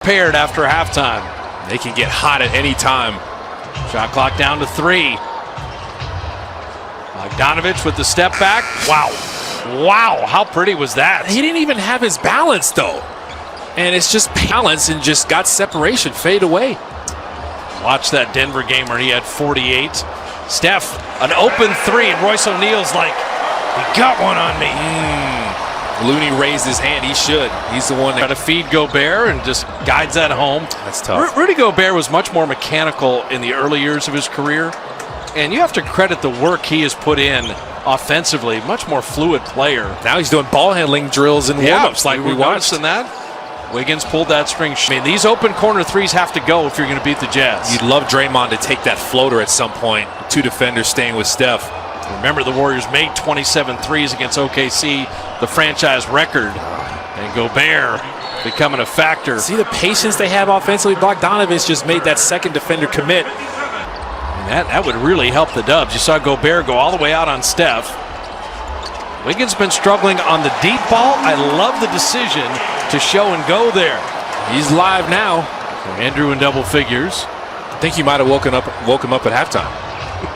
Paired after halftime. They can get hot at any time. Shot clock down to 3. Bogdanovic with the step back. Wow. Wow, how pretty was that? He didn't even have his balance though. And it's just balance and just got separation, fade away. Watch that Denver game where he had 48. Steph, an open 3, and Royce O'Neal's like, he got one on me. Looney raised his hand. He should. He's the one that got to feed Gobert and just guides that home. That's tough. Rudy Gobert was much more mechanical in the early years of his career, and you have to credit the work he has put in offensively. Much more fluid player. Now he's doing ball handling drills and warm-ups like we watched. In that, Wiggins pulled that string. I mean, these open corner threes have to go if you're going to beat the Jazz. You'd love Draymond to take that floater at some point. 2 defenders staying with Steph. Remember, the Warriors made 27 threes against OKC, the franchise record. And Gobert becoming a factor. See the patience they have offensively. Bogdanovic just made that second defender commit. And that would really help the Dubs. You saw Gobert go all the way out on Steph. Wiggins been struggling on the deep ball. I love the decision to show and go there. He's live now. Andrew in double figures. I think he might have woke him up at halftime.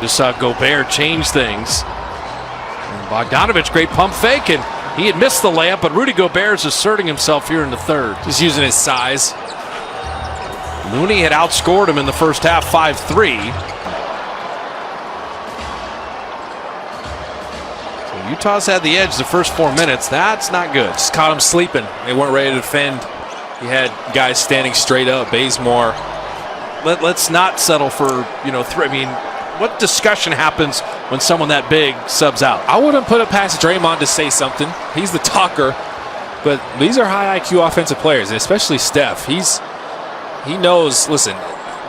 Just saw Gobert change things. And Bogdanovic, great pump fake, and he had missed the layup, but Rudy Gobert is asserting himself here in the third. Just using his size. Looney had outscored him in the first half 5-3. So Utah's had the edge the first 4 minutes. That's not good. Just caught him sleeping. They weren't ready to defend. He had guys standing straight up. Bazemore. Let's not settle for, I mean, what discussion happens when someone that big subs out? I wouldn't put it past Draymond to say something. He's the talker. But these are high IQ offensive players, and especially Steph. He knows, listen,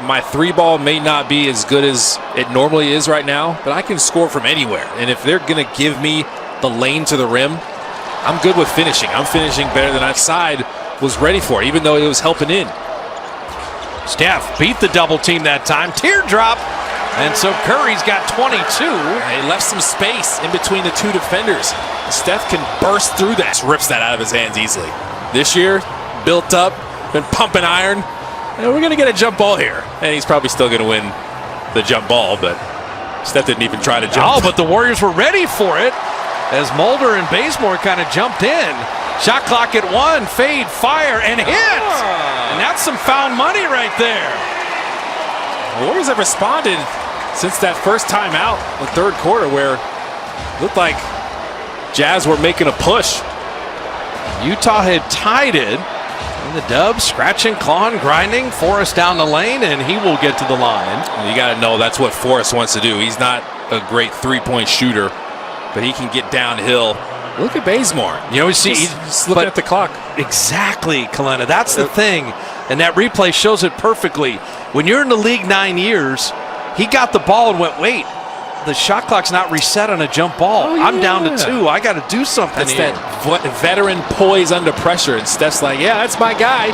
my 3-ball may not be as good as it normally is right now, but I can score from anywhere. And if they're going to give me the lane to the rim, I'm good with finishing. I'm finishing better than that side was ready for, even though it was helping in. Steph beat the double team that time. Teardrop. And so Curry's got 22. He left some space in between the 2 defenders. Steph can burst through that. Rips that out of his hands easily. This year, built up, been pumping iron. And we're going to get a jump ball here. And he's probably still going to win the jump ball, but Steph didn't even try to jump. Oh, but the Warriors were ready for it as Mulder and Bazemore kind of jumped in. Shot clock at 1, fade, fire, and hit. And that's some found money right there. The Warriors have responded since that first time out in the third quarter where it looked like Jazz were making a push. Utah had tied it. And the Dubs scratching, clawing, grinding. Forrest down the lane, and he will get to the line. You got to know that's what Forrest wants to do. He's not a great 3-point shooter, but he can get downhill. Look at Bazemore. Just looking at the clock. Exactly, Kalena. That's the thing. And that replay shows it perfectly. When you're in the league 9 years, he got the ball and went, wait, the shot clock's not reset on a jump ball. Oh, yeah. I'm down to 2. I got to do something. That's here. that veteran poise under pressure. And Steph's like, yeah, that's my guy.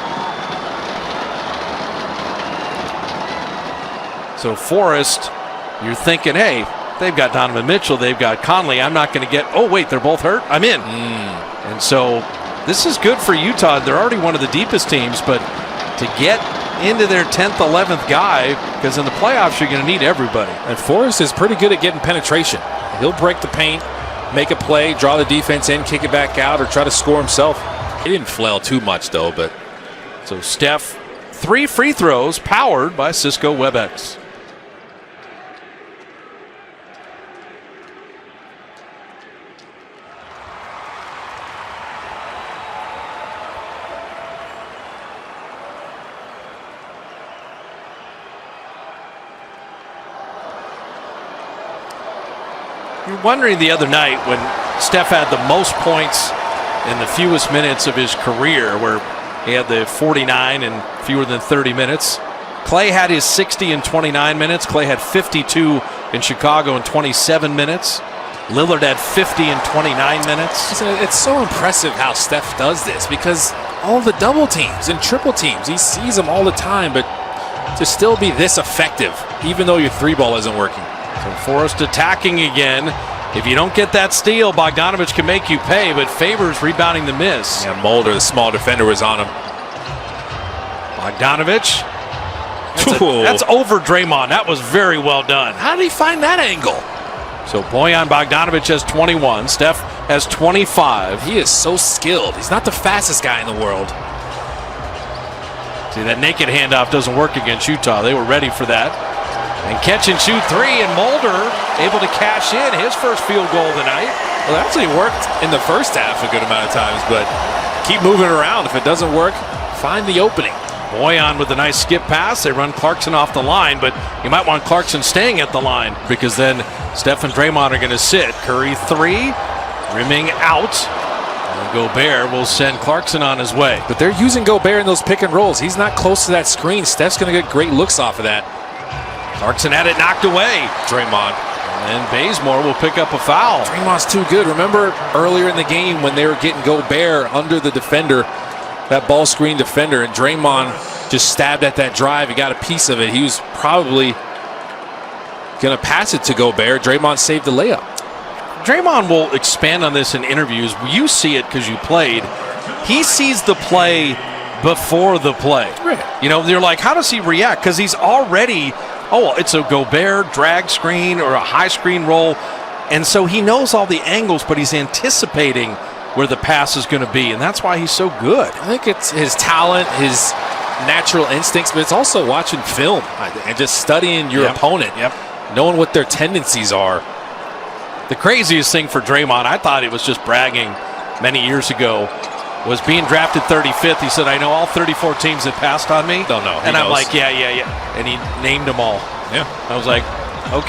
So Forrest, you're thinking, hey, they've got Donovan Mitchell, they've got Conley. I'm not going to get, oh, wait, they're both hurt? I'm in. And so this is good for Utah. They're already one of the deepest teams, but to get into their 10th, 11th guy, because in the playoffs, you're going to need everybody. And Forrest is pretty good at getting penetration. He'll break the paint, make a play, draw the defense in, kick it back out, or try to score himself. He didn't flail too much, though, but. So Steph, 3 free throws powered by Cisco WebEx. You're wondering the other night when Steph had the most points in the fewest minutes of his career, where he had the 49 in fewer than 30 minutes. Clay had his 60 in 29 minutes. Clay had 52 in Chicago in 27 minutes. Lillard had 50 in 29 minutes. It's so impressive how Steph does this, because all the double teams and triple teams, he sees them all the time, but to still be this effective, even though your 3-ball isn't working. So Forrest attacking again. If you don't get that steal, Bogdanovic can make you pay, but Favors rebounding the miss. Yeah, Mulder, the small defender, was on him. Bogdanovich. Ooh. That's over Draymond. That was very well done. How did he find that angle? So Bojan Bogdanovic has 21. Steph has 25. He is so skilled. He's not the fastest guy in the world. See, that naked handoff doesn't work against Utah. They were ready for that. And catch and shoot three, and Mulder able to cash in his first field goal tonight. Well, it actually worked in the first half a good amount of times, but keep moving around. If it doesn't work, find the opening. Bojan with a nice skip pass. They run Clarkson off the line, but you might want Clarkson staying at the line because then Steph and Draymond are going to sit. Curry three, rimming out. And Gobert will send Clarkson on his way. But they're using Gobert in those pick and rolls. He's not close to that screen. Steph's going to get great looks off of that. Clarkson had it knocked away. Draymond. And Bazemore will pick up a foul. Draymond's too good. Remember earlier in the game when they were getting Gobert under the defender, that ball screen defender, and Draymond just stabbed at that drive. He got a piece of it. He was probably going to pass it to Gobert. Draymond saved the layup. Draymond will expand on this in interviews. You see it because you played. He sees the play before the play. Right. You know, you're like, how does he react? Because he's already, it's a Gobert drag screen or a high screen roll. And so he knows all the angles, but he's anticipating where the pass is going to be. And that's why he's so good. I think it's his talent, his natural instincts, but it's also watching film and just studying your opponent. Knowing what their tendencies are. The craziest thing for Draymond, I thought it was just bragging many years ago, was being drafted 35th. He said, I know all 34 teams that passed on me. Don't know. And I'm like, yeah. And he named them all. Yeah. I was like, okay.